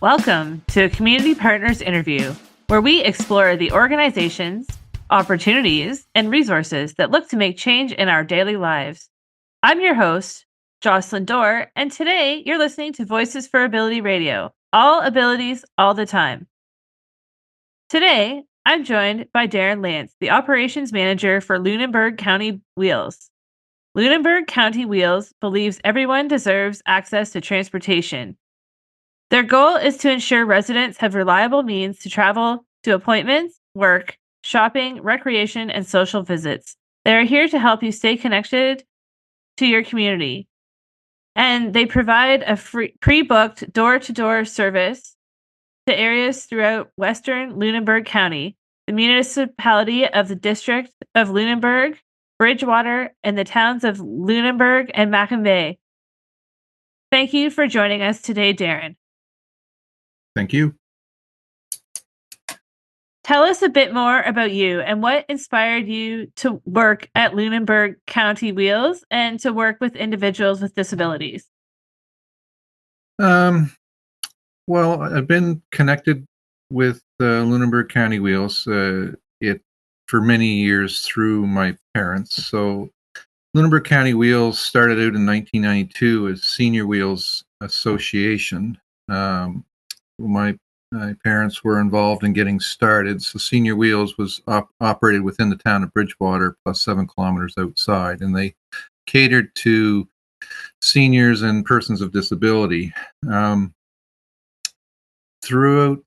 Welcome to a Community Partners interview, where we explore the organizations, opportunities, and resources that look to make change in our daily lives. I'm your host, Jocelyn Dore, and today you're listening to Voices for Ability Radio, all abilities, all the time. Today, I'm joined by Daron Lantz, the Operations Manager for Lunenberg County Wheels. Lunenberg County Wheels believes everyone deserves access to transportation. Their goal is to ensure residents have reliable means to travel to appointments, work, shopping, recreation, and social visits. They are here to help you stay connected to your community. And they provide a free, pre-booked door-to-door service to areas throughout western Lunenberg County, the municipality of the District of Lunenberg, Bridgewater, and the towns of Lunenberg and Macomb Bay. Thank you for joining us today, Daron. Thank you. Tell us a bit more about you and what inspired you to work at Lunenberg County Wheels and to work with individuals with disabilities. Well, I've been connected with Lunenberg County Wheels for many years through my parents. So Lunenberg County Wheels started out in 1992 as Senior Wheels Association. My parents were involved in getting started. So Senior Wheels was operated within the town of Bridgewater, plus 7 kilometers outside, and they catered to seniors and persons of disability. Throughout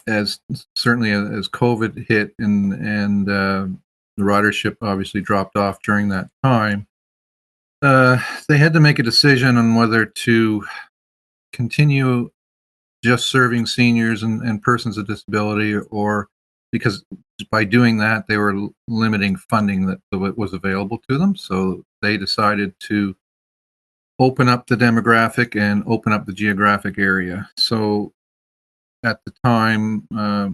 as COVID hit and the ridership obviously dropped off during that time, they had to make a decision on whether to continue just serving seniors and persons of disability, or because by doing that, they were limiting funding that was available to them. So they decided to open up the demographic and open up the geographic area. So at the time,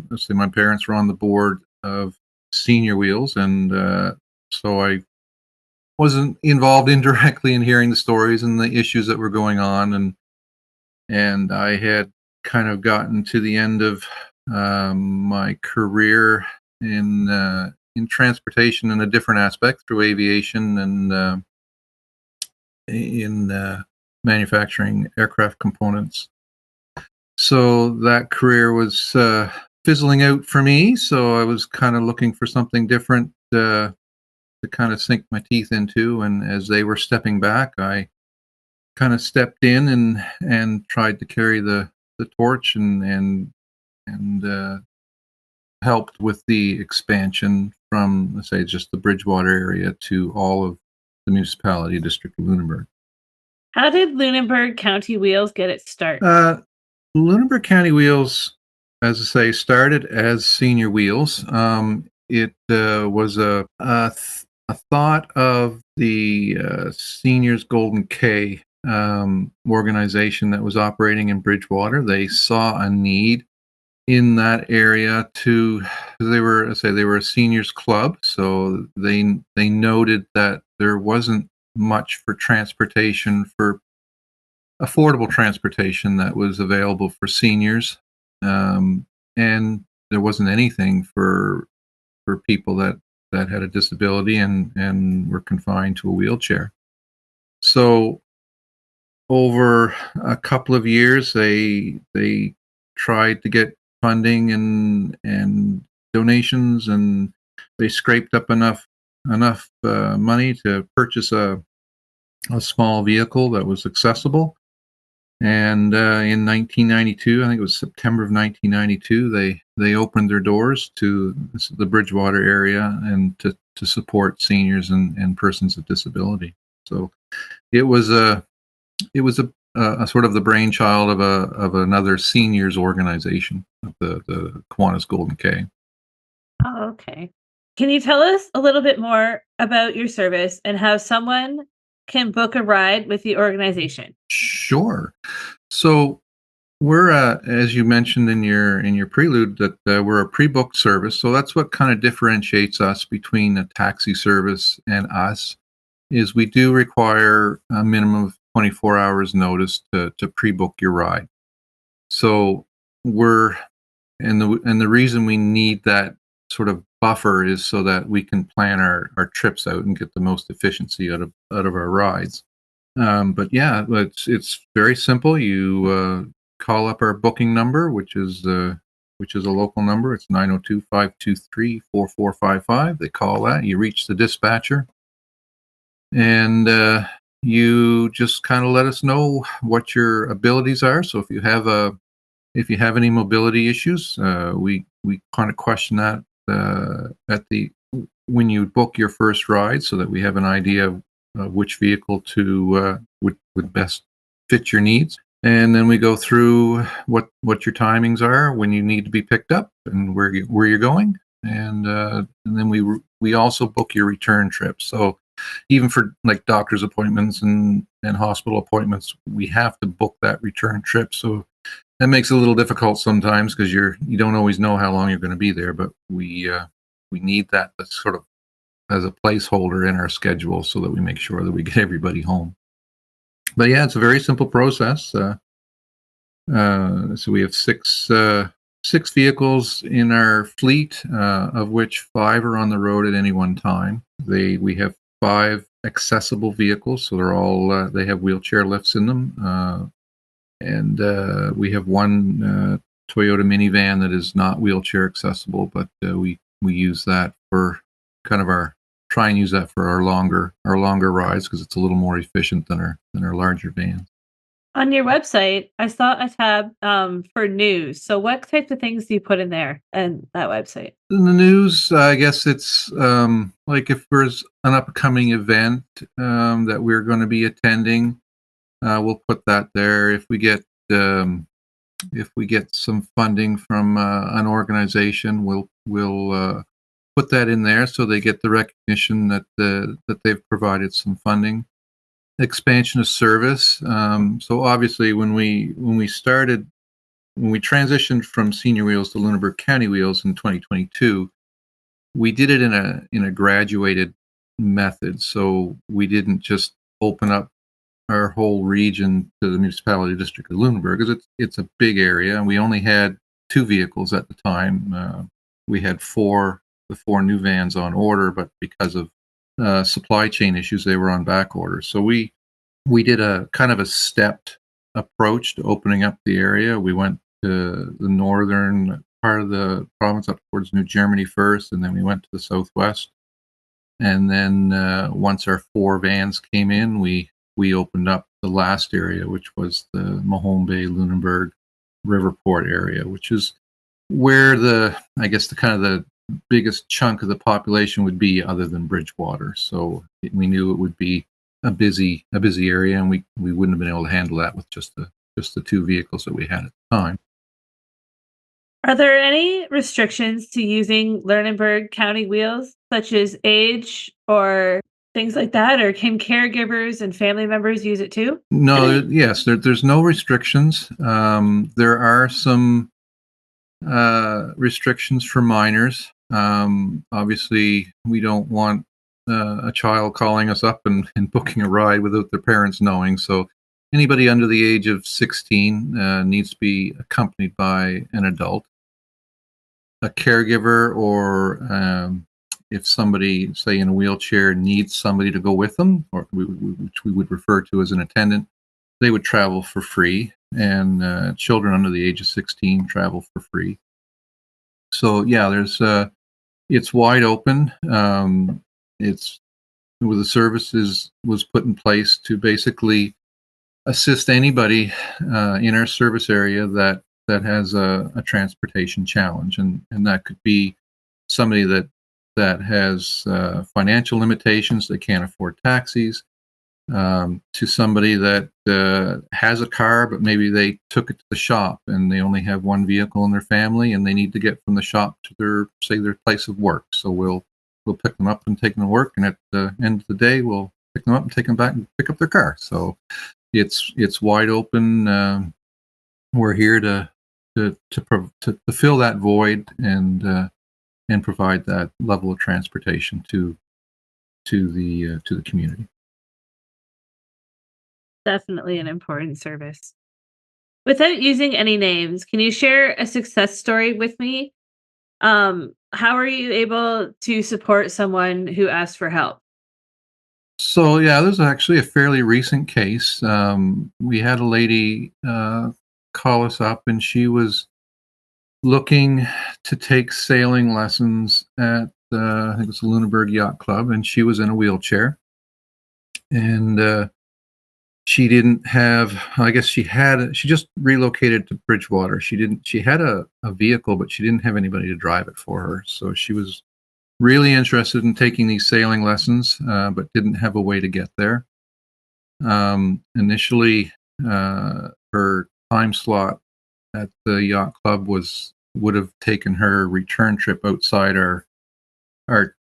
let's say my parents were on the board of Senior Wheels, and so I wasn't involved indirectly in hearing the stories and the issues that were going on, and I had kind of gotten to the end of my career in transportation in a different aspect through aviation and in manufacturing aircraft components. So that career was fizzling out for me. So I was kind of looking for something different to kind of sink my teeth into. And as they were stepping back, I kind of stepped in and tried to carry the torch and helped with the expansion from, let's say, just the Bridgewater area to all of the municipality district of Lunenberg. How did Lunenberg County Wheels get its start? Lunenberg County Wheels, as I say, started as Senior Wheels. It was a thought of the Seniors Golden K organization that was operating in Bridgewater. They saw a need in that area they were a seniors club, so they noted that there wasn't much for transportation, for affordable transportation that was available for seniors, and there wasn't anything for people that had a disability and were confined to a wheelchair. So over a couple of years, they tried to get funding and donations, and they scraped up enough money to purchase a small vehicle that was accessible. And in 1992, I think it was September of 1992, they opened their doors to the Bridgewater area and to support seniors and persons with disability. So it was a sort of the brainchild of another seniors organization, the Kiwanis Golden K. Oh, okay. Can you tell us a little bit more about your service and how someone can book a ride with the organization? Sure. So we're, as you mentioned in your prelude, that we're a pre-booked service. So that's what kind of differentiates us between a taxi service and us, is we do require a minimum of 24 hours notice to pre-book your ride. So we're and the reason we need that sort of buffer is so that we can plan our trips out and get the most efficiency out of our rides. But yeah, it's very simple. You call up our booking number, which is a local number. It's 902-523-4455. They call that. You reach the dispatcher, and you just kind of let us know what your abilities are. So if you have any mobility issues, we kind of question that at the when you book your first ride, so that we have an idea of which vehicle would best fit your needs. And then we go through what your timings are when you need to be picked up and where you're going, and then we also book your return trip. So even for like doctor's appointments and hospital appointments, we have to book that return trip. So that makes it a little difficult sometimes because you don't always know how long you're going to be there, but we need that sort of as a placeholder in our schedule so that we make sure that we get everybody home. But yeah, it's a very simple process. So we have six vehicles in our fleet, of which 5 are on the road at any one time. We have 5 accessible vehicles, so they have wheelchair lifts in them, and we have one Toyota minivan that is not wheelchair accessible, but we use that for kind of try and use that for our longer rides because it's a little more efficient than our larger vans. On your website, I saw a tab for news. So what types of things do you put in there and that website? In the news, I guess it's like if there's an upcoming event that we're going to be attending, we'll put that there. If we get some funding from an organization, we'll put that in there so they get the recognition that they've provided some funding. Expansion of service. So obviously, when we transitioned from Senior Wheels to Lunenberg County Wheels in 2022, we did it in a graduated method. So we didn't just open up our whole region to the municipality district of Lunenberg because it's a big area, and we only had 2 vehicles at the time. We had the 4 new vans on order, but because of supply chain issues, they were on back order. So we did a kind of a stepped approach to opening up the area. We went to the northern part of the province up towards New Germany first, and then we went to the southwest. And then once our 4 vans came in, we opened up the last area, which was the Mahone Bay, Lunenberg, Riverport area, which is where the kind of the biggest chunk of the population would be, other than Bridgewater. So we knew it would be a busy area, and we wouldn't have been able to handle that with just the 2 vehicles that we had at the time. Are there any restrictions to using Lunenberg County Wheels, such as age or things like that? Or can caregivers and family members use it too? No, yes, there's no restrictions. There are some restrictions for minors. Obviously, we don't want a child calling us up and booking a ride without their parents knowing. So anybody under the age of 16 needs to be accompanied by an adult. A caregiver, or if somebody, say in a wheelchair, needs somebody to go with them, or which we would refer to as an attendant, they would travel for free, and children under the age of 16 travel for free. So yeah, it's wide open. The services was put in place to basically assist anybody in our service area that has a transportation challenge, and that could be somebody that has financial limitations, they can't afford taxis, to somebody that has a car, but maybe they took it to the shop and they only have 1 vehicle in their family, and they need to get from the shop to their place of work. So we'll pick them up and take them to work, and at the end of the day, we'll pick them up and take them back and pick up their car. So it's wide open. We're here to fill that void and provide that level of transportation to the community. Definitely an important service. Without using any names, can you share a success story with me? How are you able to support someone who asks for help? So yeah, this is actually a fairly recent case. We had a lady call us up, and she was looking to take sailing lessons at I think it's the Lunenberg Yacht Club, and she was in a wheelchair, and she didn't have. I guess she had. She just relocated to Bridgewater. She didn't. She had a vehicle, but she didn't have anybody to drive it for her. So she was really interested in taking these sailing lessons, but didn't have a way to get there. Initially, her time slot at the yacht club would have taken her return trip outside our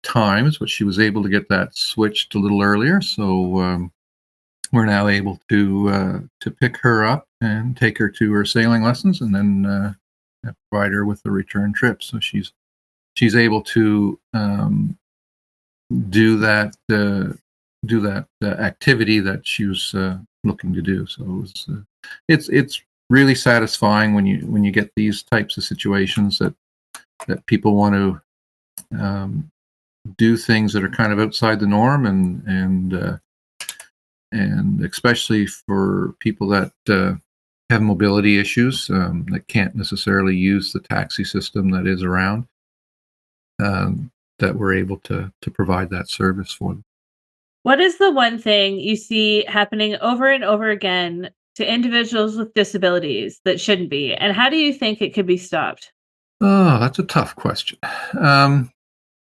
times, but she was able to get that switched a little earlier. So we're now able to pick her up and take her to her sailing lessons, and then provide her with the return trip. So she's able to do that activity that she was looking to do. So it's really satisfying when you get these types of situations that people want to do things that are kind of outside the norm, and especially for people that have mobility issues, that can't necessarily use the taxi system that is around, that we're able to provide that service for them. What is the one thing you see happening over and over again to individuals with disabilities that shouldn't be? And how do you think it could be stopped? Oh, that's a tough question. Um,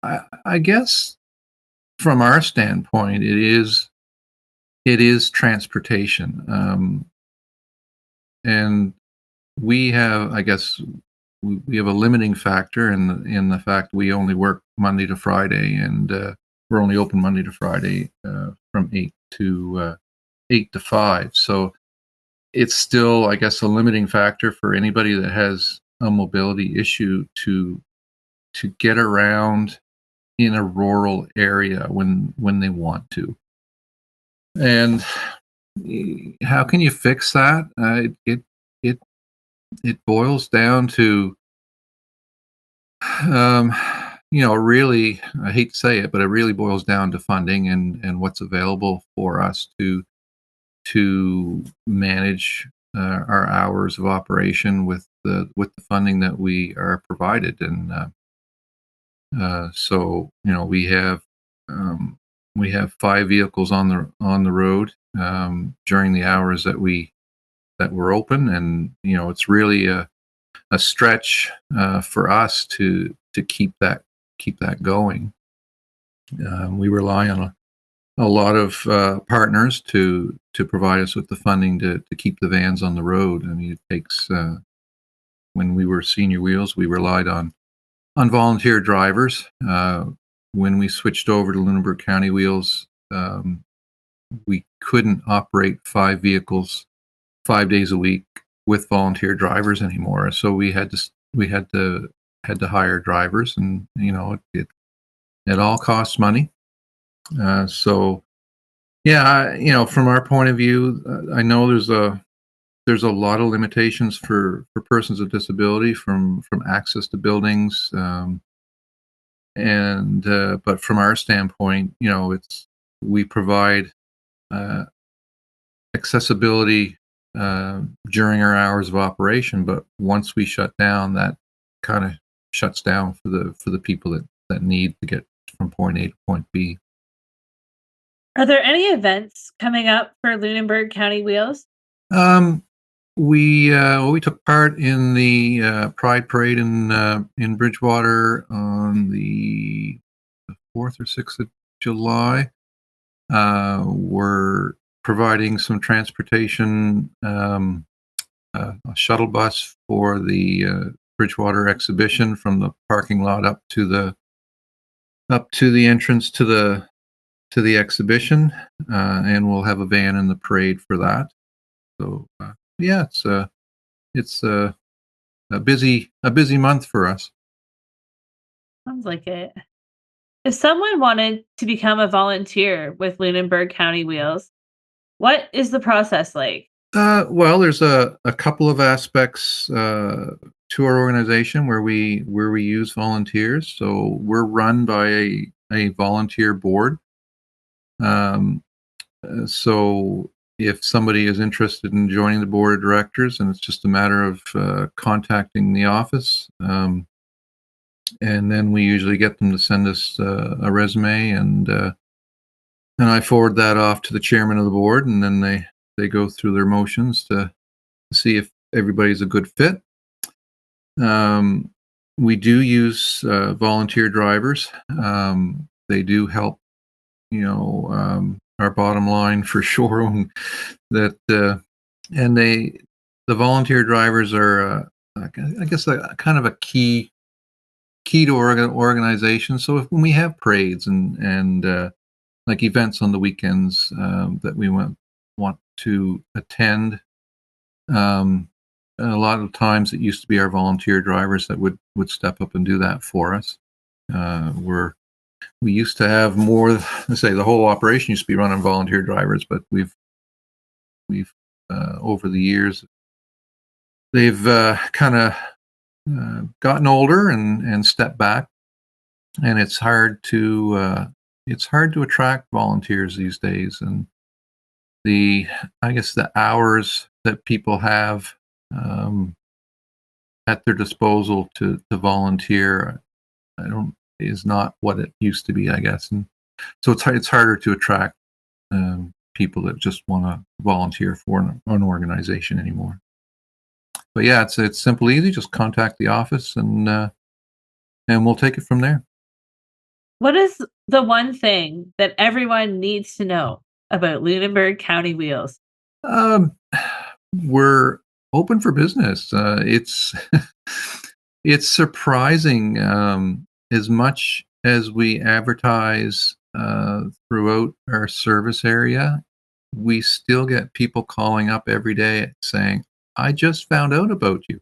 I guess from our standpoint, it is transportation, and we have, I guess, we have a limiting factor in the fact we only work Monday to Friday, and we're only open Monday to Friday from 8 to 5. So it's still, I guess, a limiting factor for anybody that has a mobility issue to get around in a rural area when they want to. And how can you fix that? It it boils down to, um, really, I hate to say it, but it really boils down to funding and what's available for us to manage our hours of operation with the funding that we are provided. And so we have 5 vehicles on the road during the hours that we're open, and it's really a stretch for us to keep that going. We rely on a lot of partners to provide us with the funding to keep the vans on the road. I mean, it takes when we were Senior Wheels, we relied on volunteer drivers. When we switched over to Lunenburg County Wheels, we couldn't operate 5 vehicles 5 days a week with volunteer drivers anymore. So we had to hire drivers, and it all costs money. So yeah, from our point of view, I know there's a lot of limitations for persons with disability, from access to buildings, and but from our standpoint, it's we provide uh, accessibility during our hours of operation, but once we shut down, that kind of shuts down for the people that need to get from point A to point B. Are there any events coming up for Lunenburg County Wheels? Um, we took part in the Pride Parade in Bridgewater on the 4th or 6th of July. We're providing some transportation, a shuttle bus for the Bridgewater exhibition from the parking lot up to the entrance to the exhibition, and we'll have a van in the parade for that. So yeah, it's a busy month for us. Sounds like it. If someone wanted to become a volunteer with Lunenburg County Wheels, What is the process like? Well, there's a couple of aspects to our organization where we use volunteers. So we're run by a volunteer board. Um, so if somebody is interested in joining the board of directors, and it's just a matter of contacting the office, and then we usually get them to send us a resume, and I forward that off to the chairman of the board, and then they go through their motions to see if everybody's a good fit. Um, we do use volunteer drivers. They do help, our bottom line for sure. That and the volunteer drivers are, I guess, a kind of a key to organization. So when we have parades and like events on the weekends that we want to attend. Um, a lot of times it used to be our volunteer drivers that would step up and do that for us. We used to have more. Let's say the whole operation used to be run on volunteer drivers, but we've over the years they've kind of gotten older and stepped back, and it's hard to attract volunteers these days, and the I guess the hours that people have um, at their disposal to volunteer, I don't is not what it used to be, I guess, and so it's harder to attract people that just want to volunteer for an organization anymore. But yeah, it's simple, easy. Just contact the office, and we'll take it from there. What is the one thing that everyone needs to know about Lunenberg County Wheels? Um, we're open for business. It's it's surprising, as much as we advertise throughout our service area, we still get people calling up every day saying, "I just found out about you,"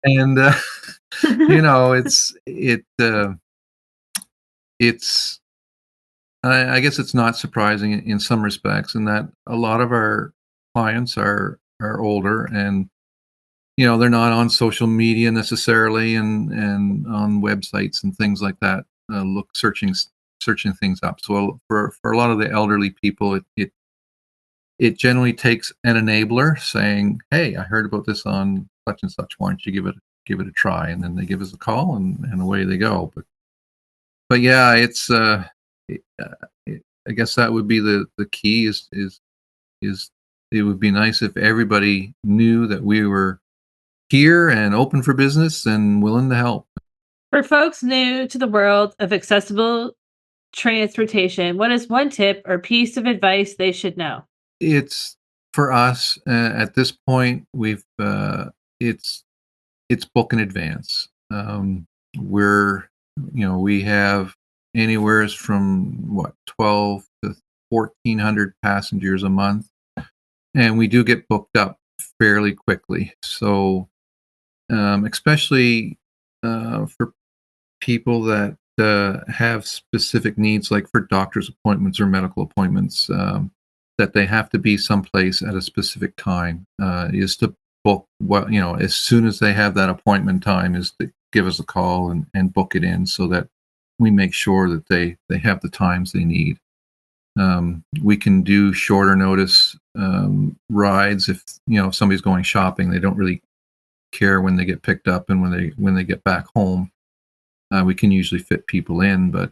and it's I guess it's not surprising in some respects, in that a lot of our clients are older, and they're not on social media necessarily, and on websites and things like that. Look searching things up. So for a lot of the elderly people, it generally takes an enabler saying, "Hey, I heard about this on such and such. Why don't you give it a try?" And then they give us a call, and away they go. But yeah, it, I guess that would be the key is it would be nice if everybody knew that we were here and open for business and willing to help. For folks new to the world of accessible transportation, what is one tip or piece of advice they should know? It's for us at this point. It's it's book in advance. We're we have anywheres from 12 to 1,400 passengers a month, and we do get booked up fairly quickly. So especially for people that have specific needs, like for doctor's appointments or medical appointments, that they have to be someplace at a specific time, is to book as soon as they have that appointment time, is to give us a call and book it in, so that we make sure that they have the times they need. We can do shorter notice rides if somebody's going shopping. They don't really care when they get picked up and when they get back home. We can usually fit people in, but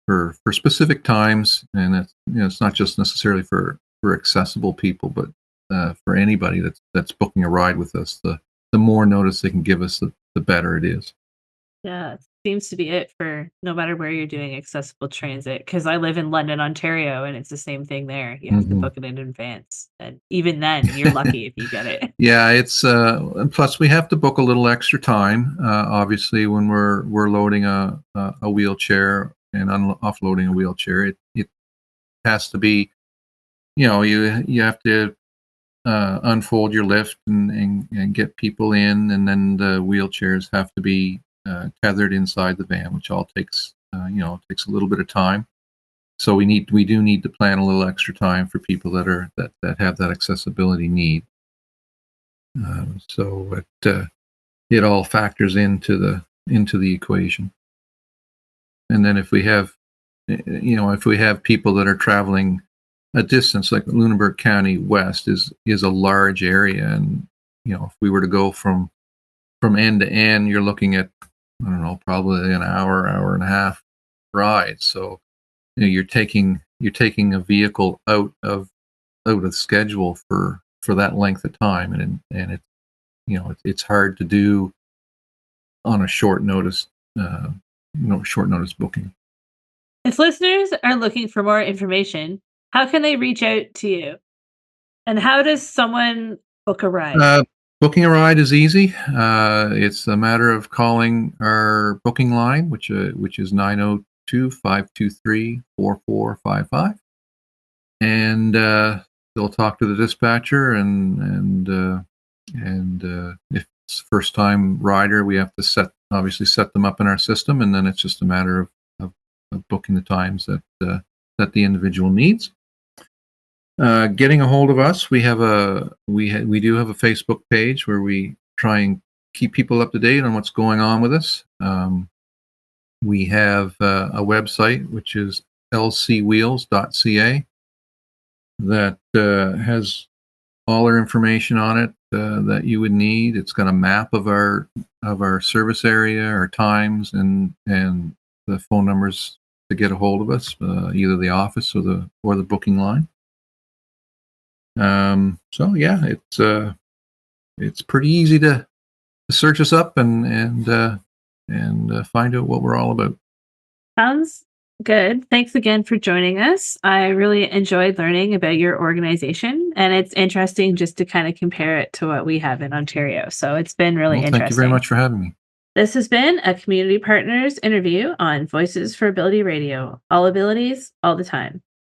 for specific times, and it's not just necessarily for accessible people, but for anybody that's booking a ride with us, the more notice they can give us, the better it is. Yeah, it seems to be it for no matter where you're doing accessible transit. Because I live in London, Ontario, and it's the same thing there. You have to Hmm. book it in advance, and even then, you're lucky if you get it. Yeah, it's and plus we have to book a little extra time, obviously, when we're loading a wheelchair and offloading a wheelchair. It has to be, you have to unfold your lift and get people in, and then the wheelchairs have to be tethered inside the van, which all takes takes a little bit of time. So we do need to plan a little extra time for people that have that accessibility need. So it all factors into the equation. And then if we have if we have people that are traveling a distance, like Lunenberg County West is a large area, and if we were to go from end to end, you're looking at, I don't know, probably an hour and a half ride. So you're taking a vehicle out of schedule for that length of time, and it's hard to do on a short notice booking. If listeners are looking for more information, how can they reach out to you? And how does someone book a ride? Booking a ride is easy. It's a matter of calling our booking line, which is 902-523-4455, and they'll talk to the dispatcher, and if it's first time rider, we have to obviously set them up in our system, and then it's just a matter of booking the times that the individual needs. Getting a hold of us, we do have a Facebook page where we try and keep people up to date on what's going on with us. We have a website, which is lcwheels.ca, that has all our information on it that you would need. It's got a map of our service area, our times, and the phone numbers to get a hold of us, either the office or the booking line. So yeah, it's pretty easy to search us up and find out what we're all about. Sounds good. Thanks again for joining us. I really enjoyed learning about your organization, and it's interesting just to kind of compare it to what we have in Ontario. So it's been really interesting. Thank you very much for having me. This has been a Community Partners interview on Voices for Ability Radio. All abilities, all the time.